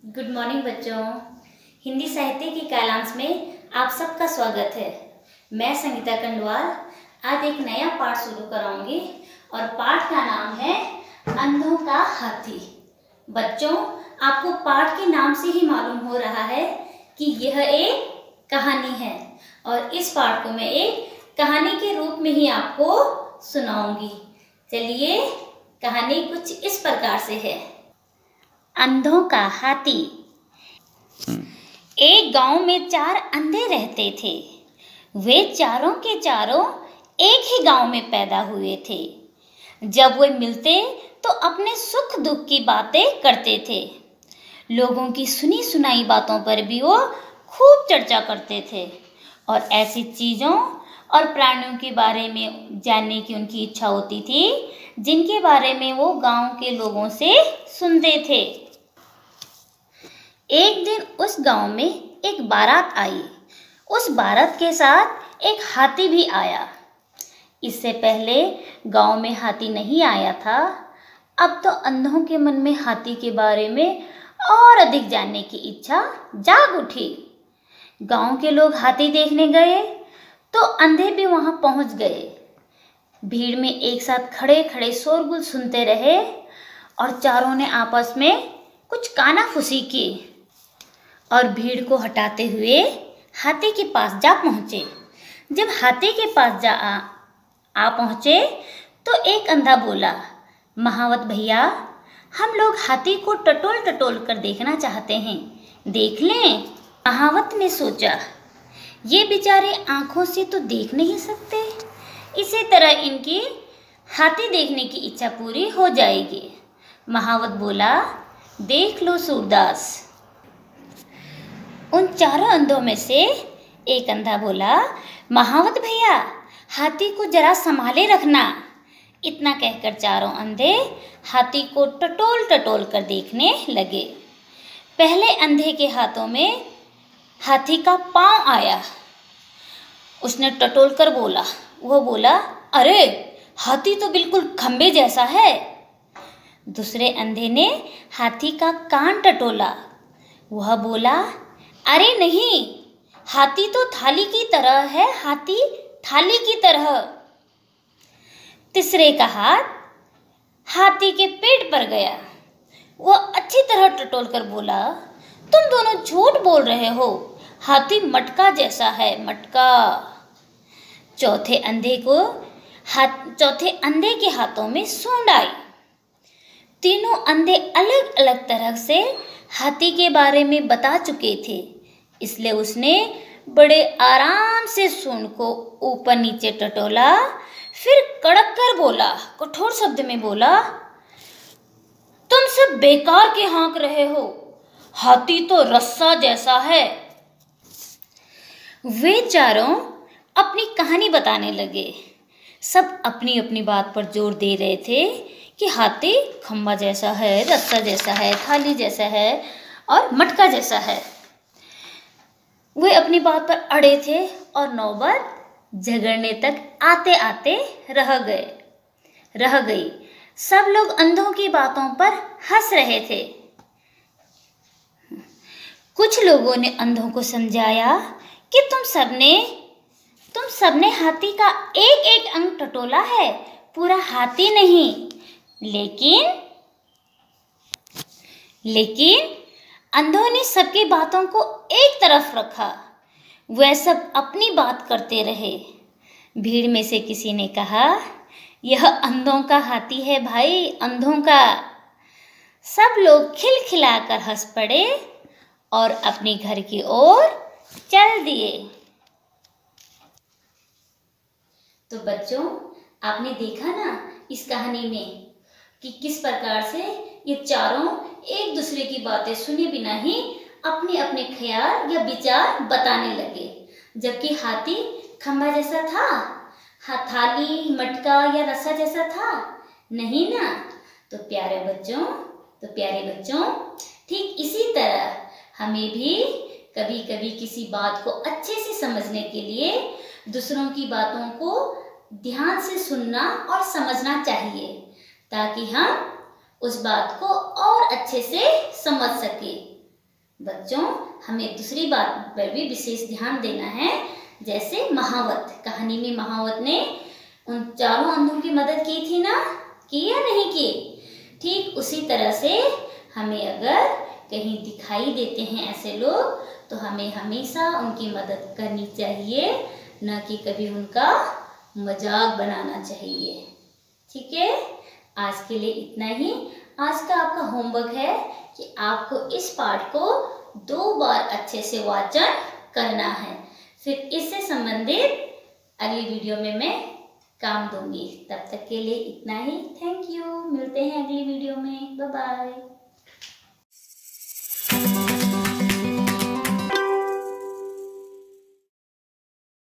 Good morning बच्चों। हिंदी साहित्य की कालांश में आप सबका स्वागत है। मैं संगीता कंडवाल आज एक नया पाठ शुरू कराऊंगी और पाठ का नाम है अंधों का हाथी। बच्चों, आपको पाठ के नाम से ही मालूम हो रहा है कि यह एक कहानी है और इस पाठ को मैं एक कहानी के रूप में ही आपको सुनाऊंगी। चलिए, कहानी कुछ इस प्रकार से है। अंधों का हाथी। एक गांव में 4 अंधे रहते थे। वे चारों के चारों एक ही गांव में पैदा हुए थे। जब वे मिलते तो अपने सुख दुख की बातें करते थे। लोगों की सुनी सुनाई बातों पर भी वो खूब चर्चा करते थे और ऐसी चीज़ों और प्राणियों के बारे में जानने की उनकी इच्छा होती थी जिनके बारे में वो गांव के लोगों से सुनते थे। एक दिन उस गांव में एक बारात आई। उस बारात के साथ एक हाथी भी आया। इससे पहले गांव में हाथी नहीं आया था। अब तो अंधों के मन में हाथी के बारे में और अधिक जानने की इच्छा जाग उठी। गांव के लोग हाथी देखने गए तो अंधे भी वहां पहुंच गए। भीड़ में एक साथ खड़े खड़े शोरगुल सुनते रहे और चारों ने आपस में कुछ कानाफूसी की और भीड़ को हटाते हुए हाथी के पास जा पहुंचे। जब हाथी के पास आ पहुंचे तो एक अंधा बोला, महावत भैया, हम लोग हाथी को टटोल टटोल कर देखना चाहते हैं, देख लें। महावत ने सोचा, ये बेचारे आंखों से तो देख नहीं सकते, इसी तरह इनकी हाथी देखने की इच्छा पूरी हो जाएगी। महावत बोला, देख लो सूरदास। उन चारों अंधों में से एक अंधा बोला, महावत भैया, हाथी को जरा संभाले रखना। इतना कहकर चारों अंधे हाथी को टटोल टटोल कर देखने लगे। पहले अंधे के हाथों में हाथी का पांव आया। उसने टटोल कर बोला, अरे हाथी तो बिल्कुल खंबे जैसा है। दूसरे अंधे ने हाथी का कान टटोला। वह बोला, अरे नहीं, हाथी तो थाली की तरह है, हाथी थाली की तरह। तीसरे का हाथ हाथी के पेट पर गया। वह अच्छी तरह टटोल कर बोला, तुम दोनों झूठ बोल रहे हो, हाथी मटका जैसा है, मटका। चौथे अंधे के हाथों में सूंड आई। तीनों अंधे अलग अलग तरह से हाथी के बारे में बता चुके थे, इसलिए उसने बड़े आराम से सूंड को ऊपर नीचे टटोला, फिर कड़क कर बोला, कठोर शब्द में बोला, तुम सब बेकार के हाँक रहे हो, हाथी तो रस्सा जैसा है। वे चारों अपनी कहानी बताने लगे। सब अपनी अपनी बात पर जोर दे रहे थे कि हाथी खंबा जैसा है, रस्सा जैसा है, थाली जैसा है और मटका जैसा है। वे अपनी बात पर अड़े थे और नौबत झगड़ने तक आते आते रह गई। सब लोग अंधों की बातों पर हंस रहे थे। कुछ लोगों ने अंधों को समझाया कि तुम सबने हाथी का एक एक अंग टटोला है, पूरा हाथी नहीं। लेकिन अंधों ने सबकी बातों को एक तरफ रखा। वह सब अपनी बात करते रहे। भीड़ में से किसी ने कहा, यह अंधों का हाथी है भाई, अंधों का। सब लोग खिलखिलाकर हंस पड़े और अपने घर की ओर चल दिए। तो बच्चों, आपने देखा ना इस कहानी में कि किस प्रकार से ये चारों एक दूसरे की बातें सुने बिना ही अपने अपने ख्याल या विचार बताने लगे। जबकि हाथी खंबा जैसा था, थाली, मटका या रस्सा जैसा था नहीं ना। तो प्यारे बच्चों, ठीक इसी तरह हमें भी कभी कभी किसी बात को अच्छे से समझने के लिए दूसरों की बातों को ध्यान से सुनना और समझना चाहिए, ताकि हम उस बात को और अच्छे से समझ सके। बच्चों, हमें दूसरी बात पर भी विशेष ध्यान देना है। जैसे महावत, कहानी में महावत ने उन चारों अंधों की मदद की थी ना, की या नहीं की? ठीक उसी तरह से हमें अगर कहीं दिखाई देते हैं ऐसे लोग, तो हमें हमेशा उनकी मदद करनी चाहिए, न कि कभी उनका मजाक बनाना चाहिए। ठीक है, आज के लिए इतना ही। आज का आपका होमवर्क है कि आपको इस पाठ को 2 बार अच्छे से वाचन करना है। फिर इससे संबंधित अगली वीडियो में मैं काम दूंगी। तब तक के लिए इतना ही। Thank you. मिलते हैं अगली वीडियो में। Bye bye.